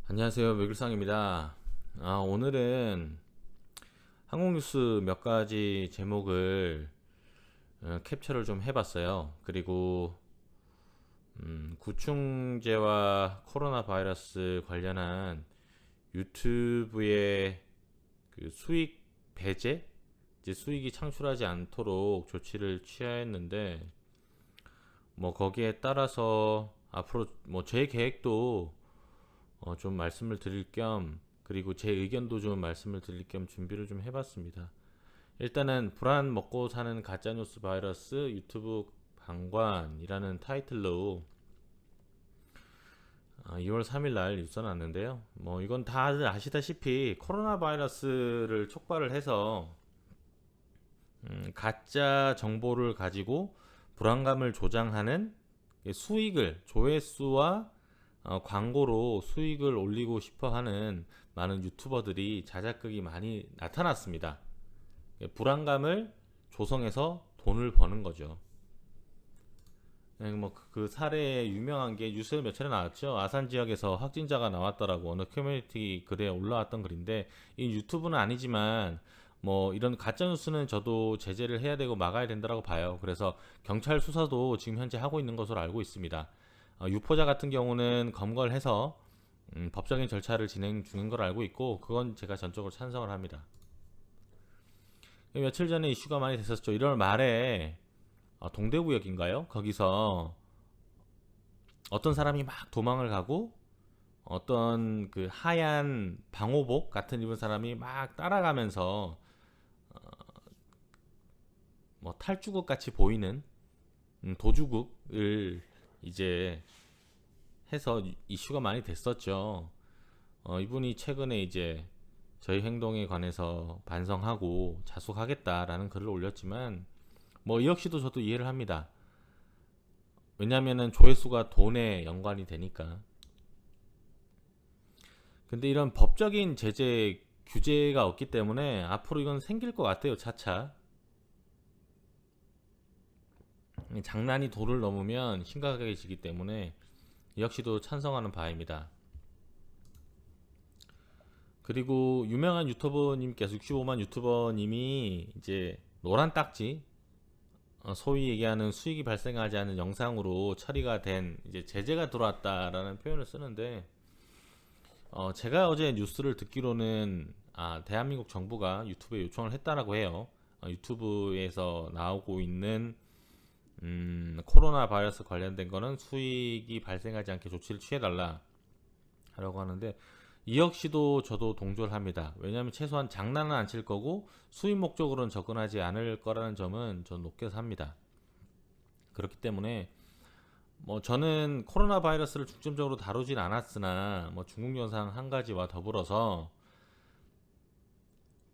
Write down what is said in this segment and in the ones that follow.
안녕하세요. 외길상입니다. 오늘은 한국 뉴스 몇 가지 제목을 캡처를 좀 해봤어요. 그리고 구충제와 코로나 바이러스 관련한 유튜브의 그 수익 배제, 이제 수익이 창출하지 않도록 조치를 취하였는데, 뭐 거기에 따라서 앞으로 뭐 제 계획도 좀 말씀을 드릴 겸, 그리고 제 의견도 좀 말씀을 드릴 겸 준비를 좀 해봤습니다. 일단은 불안 먹고 사는 가짜뉴스 바이러스 유튜브 방관이라는 타이틀로 2월 3일 날 뉴스 났는데요. 뭐 이건 다들 아시다시피 코로나 바이러스를 촉발을 해서 가짜 정보를 가지고 불안감을 조장하는 수익을 조회수와 광고로 수익을 올리고 싶어 하는 많은 유튜버들이 자작극이 많이 나타났습니다. 불안감을 조성해서 돈을 버는 거죠. 뭐그 사례에 유명한 게 뉴스에 몇 차례 나왔죠. 아산 지역에서 확진자가 나왔더라고 어느 커뮤니티 글에 올라왔던 글인데, 이 유튜브는 아니지만 뭐 이런 가짜 뉴스는 저도 제재를 해야 되고 막아야 된다고 봐요. 그래서 경찰 수사도 지금 현재 하고 있는 것으로 알고 있습니다. 유포자 같은 경우는 검거를 해서 법적인 절차를 진행 중인 걸 알고 있고, 그건 제가 전적으로 찬성을 합니다. 며칠 전에 이슈가 많이 됐었죠. 1월 말에 동대구역인가요? 거기서 어떤 사람이 막 도망을 가고 어떤 그 하얀 방호복 같은 입은 사람이 막 따라가면서 뭐 탈주국 같이 보이는 도주국을 이제 해서 이슈가 많이 됐었죠. 이분이 최근에 이제 저희 행동에 관해서 반성하고 자숙하겠다라는 글을 올렸지만, 뭐 이 역시도 저도 이해를 합니다. 왜냐면은 조회수가 돈에 연관이 되니까. 근데 이런 법적인 제재 규제가 없기 때문에 앞으로 이건 생길 것 같아요, 차차. 장난이 도를 넘으면 심각해지기 때문에 역시도 찬성하는 바입니다. 그리고 유명한 유튜버님께서 65만 유튜버님이 이제 노란 딱지, 소위 얘기하는 수익이 발생하지 않은 영상으로 처리가 된 이제 제재가 들어왔다라는 표현을 쓰는데, 제가 어제 뉴스를 듣기로는 대한민국 정부가 유튜브에 요청을 했다라고 해요. 유튜브에서 나오고 있는 코로나 바이러스 관련된 거는 수익이 발생하지 않게 조치를 취해달라 라고 하는데, 이 역시도 저도 동조를 합니다. 왜냐하면 최소한 장난은 안 칠 거고 수익 목적으로는 접근하지 않을 거라는 점은 전 높게 삽니다. 그렇기 때문에 뭐 저는 코로나 바이러스를 중점적으로 다루진 않았으나, 뭐 중국 영상 한 가지와 더불어서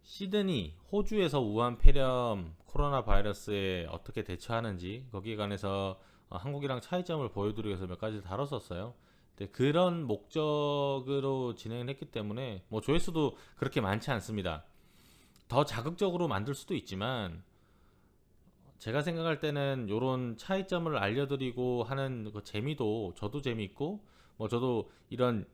시드니, 호주에서 우한 폐렴 코로나 바이러스에 어떻게 대처하는지, 거기에 관해서 한국이랑 차이점을 보여드리기 위해서 몇 가지 다뤘었어요. 근데 그런 목적으로 진행을 했기 때문에 뭐 조회수도 그렇게 많지 않습니다. 더 자극적으로 만들 수도 있지만, 제가 생각할 때는 이런 차이점을 알려드리고 하는 그 재미도 저도 재미있고, 뭐 저도 이런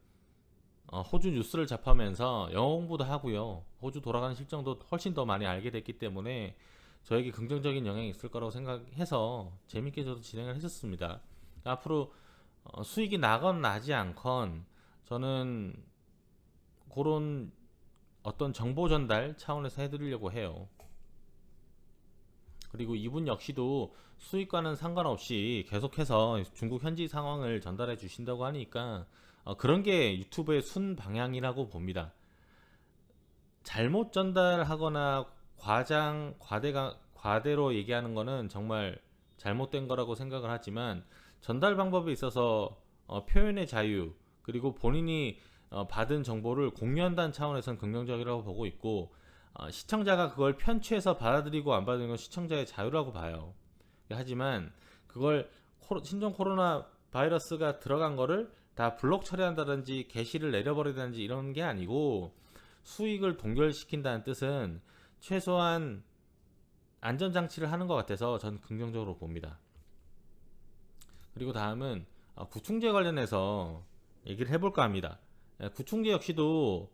호주 뉴스를 접하면서 영어 공부도 하고요. 호주 돌아가는 실정도 훨씬 더 많이 알게 됐기 때문에 저에게 긍정적인 영향이 있을 거라고 생각해서 재밌게 저도 진행을 했었습니다. 앞으로 수익이 나건 나지 않건 저는 그런 어떤 정보 전달 차원에서 해드리려고 해요. 그리고 이분 역시도 수익과는 상관없이 계속해서 중국 현지 상황을 전달해 주신다고 하니까 그런 게 유튜브의 순 방향이라고 봅니다. 잘못 전달하거나 과대로 얘기하는 거는 정말 잘못된 거라고 생각을 하지만, 전달 방법에 있어서 표현의 자유, 그리고 본인이 받은 정보를 공유한다는 차원에서는 긍정적이라고 보고 있고, 시청자가 그걸 편취해서 받아들이고 안 받아들이는 건 시청자의 자유라고 봐요. 하지만 그걸 신종 코로나 바이러스가 들어간 거를 다 블록 처리한다든지 게시를 내려버리다든지 이런 게 아니고, 수익을 동결시킨다는 뜻은 최소한 안전장치를 하는 것 같아서 전 긍정적으로 봅니다. 그리고 다음은 구충제 관련해서 얘기를 해볼까 합니다. 구충제 역시도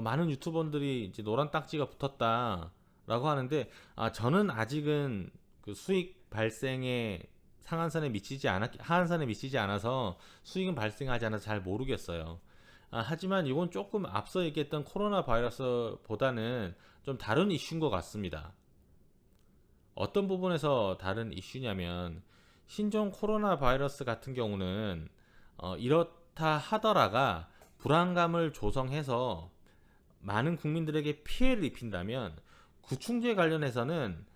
많은 유튜버들이 이제 노란 딱지가 붙었다라고 하는데, 저는 아직은 그 수익 발생에 하한선에 미치지 않아서 수익은 발생하지 않아서 잘 모르겠어요. 하지만 이건 조금 앞서 얘기했던 코로나 바이러스보다는 좀 다른 이슈인 것 같습니다. 어떤 부분에서 다른 이슈냐면, 신종 코로나 바이러스 같은 경우는 이렇다 하더라가 불안감을 조성해서 많은 국민들에게 피해를 입힌다면, 구충제 관련해서는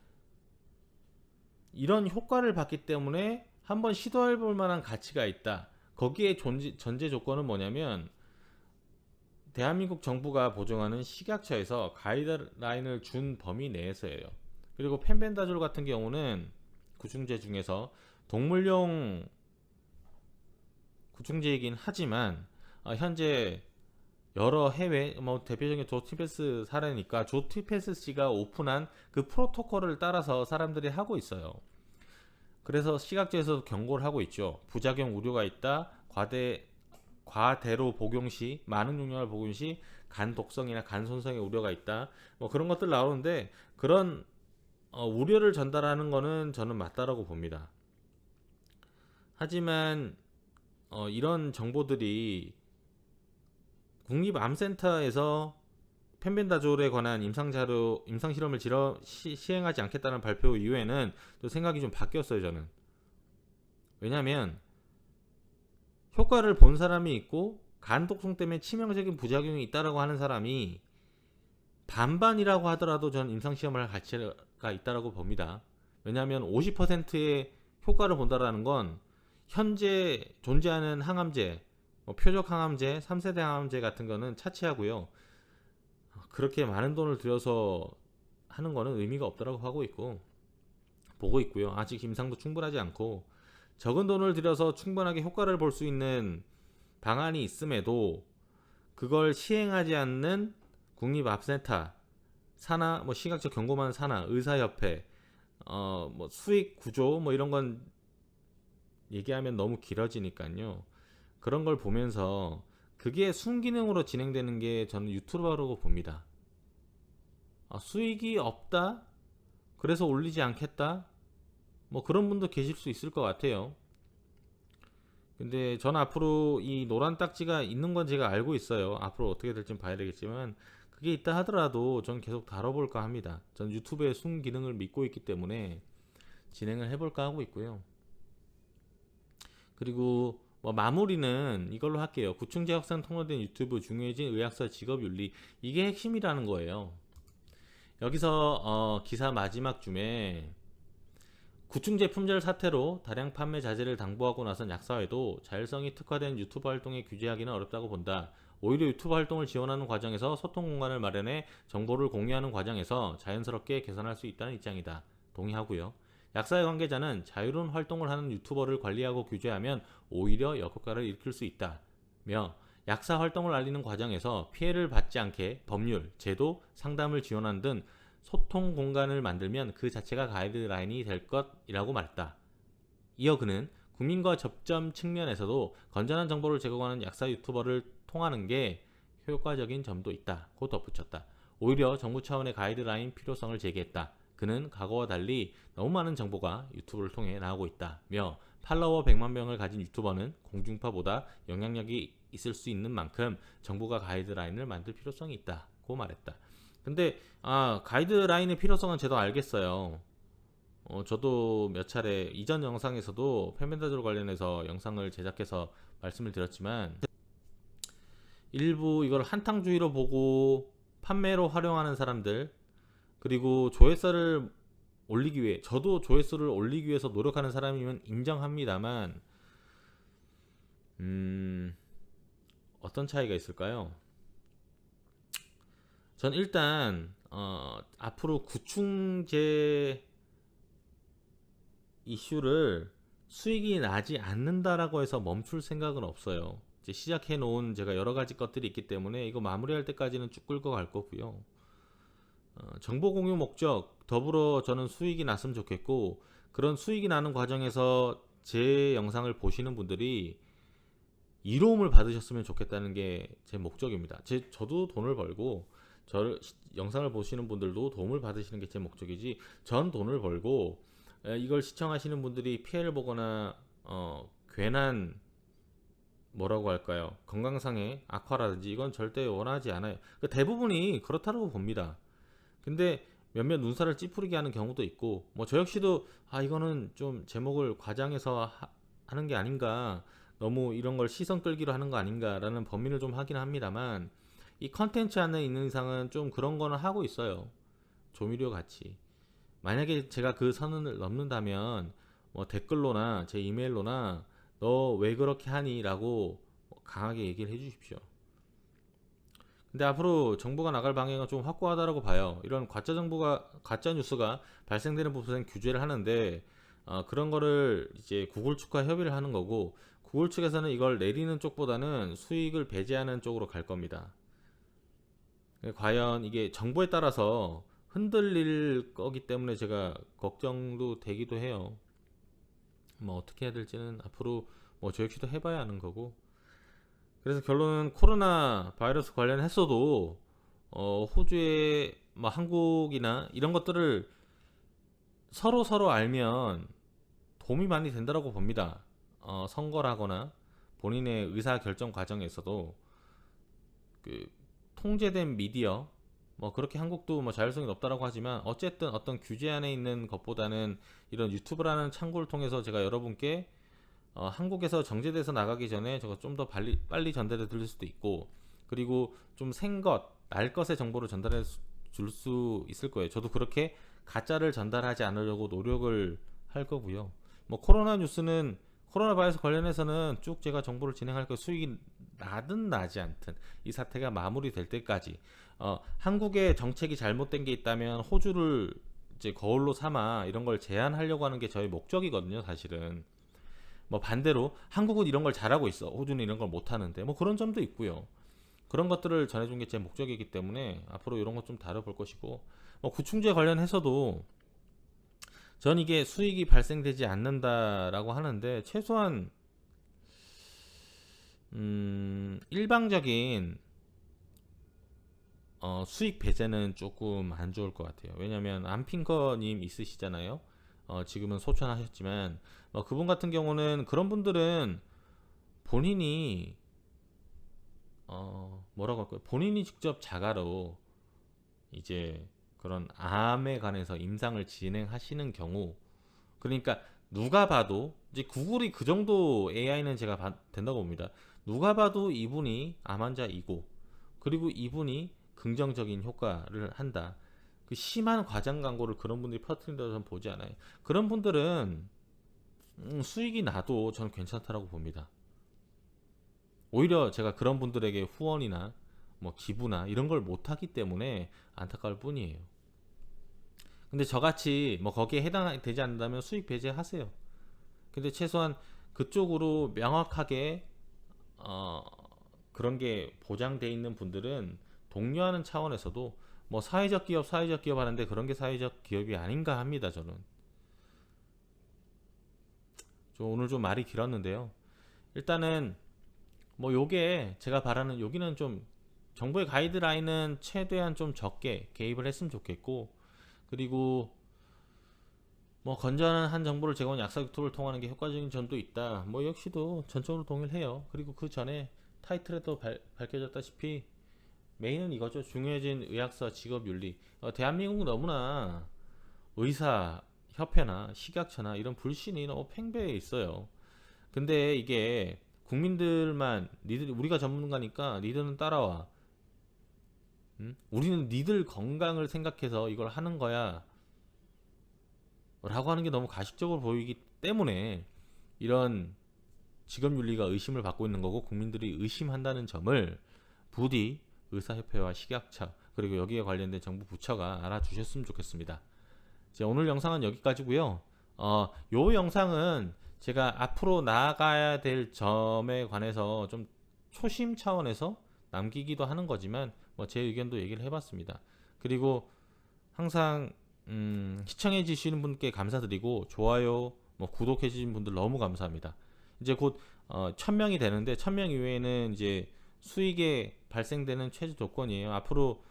이런 효과를 봤기 때문에 한번 시도해 볼 만한 가치가 있다. 거기에 전제 조건은 뭐냐면, 대한민국 정부가 보증하는 식약처에서 가이드라인을 준 범위 내에서예요. 그리고 펜벤다졸 같은 경우는 구충제 중에서 동물용 구충제이긴 하지만, 현재 여러 해외, 대표적인 조티페스 사례니까 조티페스 씨가 오픈한 그 프로토콜을 따라서 사람들이 하고 있어요. 그래서 식약처에서도 경고를 하고 있죠. 부작용 우려가 있다. 과대로 복용 시, 많은 용량을 복용 시 간 독성이나 간 손상의 우려가 있다. 그런 것들 나오는데, 그런 우려를 전달하는 거는 저는 맞다라고 봅니다. 하지만 이런 정보들이 국립암센터에서 펜벤다졸에 관한 임상 실험을 시행하지 않겠다는 발표 이후에는 또 생각이 좀 바뀌었어요, 저는. 왜냐하면 효과를 본 사람이 있고 간 독성 때문에 치명적인 부작용이 있다라고 하는 사람이 반반이라고 하더라도 저는 임상 시험을 할 가치가 있다라고 봅니다. 왜냐하면 50%의 효과를 본다라는 건 현재 존재하는 항암제, 표적 항암제, 3세대 항암제 같은 거는 차치하고요. 그렇게 많은 돈을 들여서 하는 거는 의미가 없다라고 보고 있고요. 아직 임상도 충분하지 않고, 적은 돈을 들여서 충분하게 효과를 볼 수 있는 방안이 있음에도 그걸 시행하지 않는 국립암센터, 산하, 식약처 경고만 산하, 의사협회, 수익 구조 이런 건 얘기하면 너무 길어지니까요. 그런 걸 보면서 그게 순기능으로 진행되는 게 저는 유튜버라고 봅니다. 수익이 없다? 그래서 올리지 않겠다? 그런 분도 계실 수 있을 것 같아요. 근데 전 앞으로 이 노란 딱지가 있는 건 제가 알고 있어요. 앞으로 어떻게 될지 봐야 되겠지만, 그게 있다 하더라도 전 계속 다뤄볼까 합니다. 전 유튜브의 순기능을 믿고 있기 때문에 진행을 해볼까 하고 있고요. 그리고 마무리는 이걸로 할게요. 구충제 확산 통로된 유튜브 중요해진 의학서 직업윤리, 이게 핵심이라는 거예요. 여기서 기사 마지막 줌에 구충제 품절 사태로 다량 판매 자제를 당부하고 나선 약사회도 자율성이 특화된 유튜브 활동에 규제하기는 어렵다고 본다. 오히려 유튜브 활동을 지원하는 과정에서 소통 공간을 마련해 정보를 공유하는 과정에서 자연스럽게 개선할 수 있다는 입장이다. 동의하고요. 약사회 관계자는 자유로운 활동을 하는 유튜버를 관리하고 규제하면 오히려 역효과를 일으킬 수 있다며, 약사 활동을 알리는 과정에서 피해를 받지 않게 법률, 제도, 상담을 지원하는 등 소통 공간을 만들면 그 자체가 가이드라인이 될 것이라고 말했다. 이어 그는 국민과 접점 측면에서도 건전한 정보를 제공하는 약사 유튜버를 통하는 게 효과적인 점도 있다고 덧붙였다. 오히려 정부 차원의 가이드라인 필요성을 제기했다. 그는 과거와 달리 너무 많은 정보가 유튜브를 통해 나오고 있다며, 팔로워 100만 명을 가진 유튜버는 공중파보다 영향력이 있을 수 있는 만큼 정부가 가이드라인을 만들 필요성이 있다고 말했다. 근데 가이드라인의 필요성은 저도 알겠어요. 저도 몇 차례 이전 영상에서도 펜벤다졸 관련해서 영상을 제작해서 말씀을 드렸지만, 일부 이걸 한탕주의로 보고 판매로 활용하는 사람들, 그리고 조회수를 올리기 위해, 저도 조회수를 올리기 위해서 노력하는 사람이면 인정합니다만, 어떤 차이가 있을까요? 전 일단 앞으로 구충제 이슈를 수익이 나지 않는다라고 해서 멈출 생각은 없어요. 이제 시작해 놓은 제가 여러 가지 것들이 있기 때문에 이거 마무리할 때까지는 쭉 끌고 갈 거고요. 정보 공유 목적 더불어 저는 수익이 났으면 좋겠고, 그런 수익이 나는 과정에서 제 영상을 보시는 분들이 이로움을 받으셨으면 좋겠다는 게 제 목적입니다. 저도 돈을 벌고 영상을 보시는 분들도 도움을 받으시는 게 제 목적이지, 전 돈을 벌고 이걸 시청하시는 분들이 피해를 보거나 괜한 뭐라고 할까요? 건강상의 악화라든지 이건 절대 원하지 않아요. 대부분이 그렇다고 봅니다. 근데 몇몇 눈살을 찌푸리게 하는 경우도 있고, 뭐 저 역시도 이거는 좀 제목을 과장해서 하는 게 아닌가, 너무 이런 걸 시선 끌기로 하는 거 아닌가라는 범인을 좀 하긴 합니다만, 이 컨텐츠 안에 있는 이상은 좀 그런 거는 하고 있어요. 조미료 같이. 만약에 제가 그 선을 넘는다면 뭐 댓글로나 제 이메일로나 너 왜 그렇게 하니? 라고 강하게 얘기를 해주십시오. 근데 앞으로 정부가 나갈 방향은 좀 확고하다라고 봐요. 이런 가짜 뉴스가 발생되는 부분은 규제를 하는데, 그런 거를 이제 구글 측과 협의를 하는 거고, 구글 측에서는 이걸 내리는 쪽보다는 수익을 배제하는 쪽으로 갈 겁니다. 과연 이게 정보에 따라서 흔들릴 거기 때문에 제가 걱정도 되기도 해요. 뭐 어떻게 해야 될지는 앞으로 뭐 저 역시도 해봐야 하는 거고. 그래서 결론은 코로나 바이러스 관련했어도 호주의 뭐 한국이나 이런 것들을 서로 알면 도움이 많이 된다고 봅니다. 선거라거나 본인의 의사 결정 과정에서도 그 통제된 미디어, 뭐 그렇게 한국도 뭐 자율성이 높다라고 하지만 어쨌든 어떤 규제 안에 있는 것보다는 이런 유튜브라는 창구를 통해서 제가 여러분께 한국에서 정제돼서 나가기 전에 저거 좀 더 빨리 전달해 드릴 수도 있고, 그리고 좀 날 것의 정보를 전달해 줄 수 있을 거예요. 저도 그렇게 가짜를 전달하지 않으려고 노력을 할 거고요. 뭐 코로나 바이러스 관련해서는 쭉 제가 정보를 진행할 거예요. 수익이 나든 나지 않든 이 사태가 마무리될 때까지. 한국의 정책이 잘못된 게 있다면 호주를 이제 거울로 삼아 이런 걸 제한하려고 하는 게 저의 목적이거든요, 사실은. 뭐 반대로 한국은 이런 걸 잘하고 있어, 호주는 이런 걸 못하는데, 뭐 그런 점도 있고요. 그런 것들을 전해준 게 제 목적이기 때문에 앞으로 이런 것 좀 다뤄볼 것이고, 뭐 구충제 관련해서도 전 이게 수익이 발생되지 않는다라고 하는데, 최소한 일방적인 수익 배제는 조금 안 좋을 것 같아요. 왜냐면 안핑커님 있으시잖아요. 지금은 소천하셨지만 그분 같은 경우는, 그런 분들은 본인이 뭐라고 할까요? 본인이 직접 자가로 이제 그런 암에 관해서 임상을 진행하시는 경우, 그러니까 누가 봐도 이제 구글이 그 정도 AI는 제가 된다고 봅니다. 누가 봐도 이분이 암 환자이고, 그리고 이분이 긍정적인 효과를 한다. 그 심한 과장 광고를 그런 분들이 퍼뜨린다고 저는 보지 않아요. 그런 분들은 수익이 나도 저는 괜찮다라고 봅니다. 오히려 제가 그런 분들에게 후원이나 뭐 기부나 이런 걸 못하기 때문에 안타까울 뿐이에요. 근데 저같이 뭐 거기에 해당되지 않는다면 수익 배제하세요. 근데 최소한 그쪽으로 명확하게 그런 게 보장돼 있는 분들은 독려하는 차원에서도 뭐 사회적 기업 하는데 그런 게 사회적 기업이 아닌가 합니다. 저는 오늘 좀 말이 길었는데요. 일단은 뭐 요게 제가 바라는, 여기는 좀 정부의 가이드라인은 최대한 좀 적게 개입을 했으면 좋겠고, 그리고 뭐 건전한 정보를 제공하는 약사 유튜브를 통하는 게 효과적인 점도 있다. 뭐 역시도 전적으로 동일해요. 그리고 그 전에 타이틀에도 밝혀졌다시피 메인은 이거죠. 중요해진 의학사 직업윤리. 대한민국 너무나 의사 협회나 식약처나 이런 불신이 너무 팽배해 있어요. 근데 이게 국민들만, 우리가 전문가니까 니들은 따라와. 우리는 니들 건강을 생각해서 이걸 하는 거야 라고 하는 게 너무 가식적으로 보이기 때문에 이런 직업윤리가 의심을 받고 있는 거고, 국민들이 의심한다는 점을 부디 의사협회와 식약처, 그리고 여기에 관련된 정부 부처가 알아주셨으면 좋겠습니다. 오늘 영상은 여기까지고요. 요 영상은 제가 앞으로 나아가야 될 점에 관해서 좀 초심 차원에서 남기기도 하는 거지만 뭐 제 의견도 얘기를 해봤습니다. 그리고 항상 시청해 주시는 분께 감사드리고, 좋아요, 뭐 구독해 주신 분들 너무 감사합니다. 이제 곧 1000명이 되는데 1000명 이외에는 이제 수익에 발생되는 최저 조건이에요. 앞으로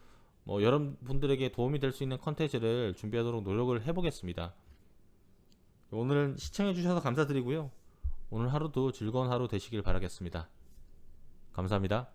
뭐 여러분들에게 도움이 될 수 있는 컨텐츠를 준비하도록 노력을 해보겠습니다. 오늘 시청해 주셔서 감사드리고요. 오늘 하루도 즐거운 하루 되시길 바라겠습니다. 감사합니다.